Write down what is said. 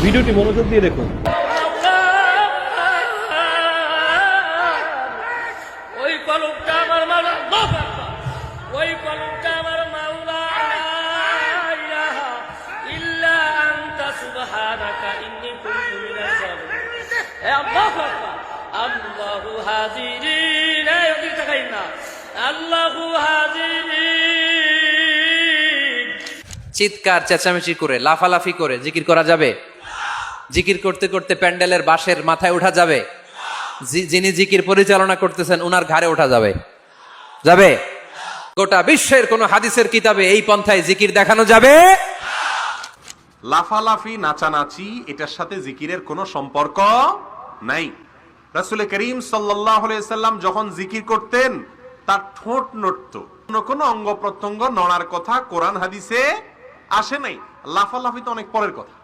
ভিডিওটি মনোযোগ দিয়ে দেখুন। ওই কলমটা আমার মাওলা, ওই কলমটা আমার মাওলা, লা ইলাহা ইল্লা আনতা সুবহানাকা ইন্নী কুনতু মিনাজ জালিমিন। হে আল্লাহু আকবার, আল্লাহু হাজিরিন, এই ওদিকে তাকাইন না, আল্লাহু হাজিরিন। চিৎকার চেঁচামেচি করে লাফালাফি করে জিকির করা যাবে? জিকির করতে করতে প্যান্ডেলের বাঁশের মাথায় ওঠা যাবে? যিনি জিকির পরিচালনা করতেছেন উনার ঘাড়ে ওঠা যাবে? যাবে? গোটা বিশ্বের কোন হাদিসের কিতাবে এই পন্থায় জিকির দেখানো যাবে? লাফালাফি নাচানাচি এটার সাথে জিকিরের কোনো সম্পর্ক নাই। রাসূল করিম সাল্লাল্লাহু আলাইহি সাল্লাম যখন জিকির করতেন তার ঠোঁট নড়ত, কোনো অঙ্গ প্রত্যঙ্গ নড়ার কথা কোরআন হাদিসে আসে নাই। লাফালাফি তো অনেক পরের কথা।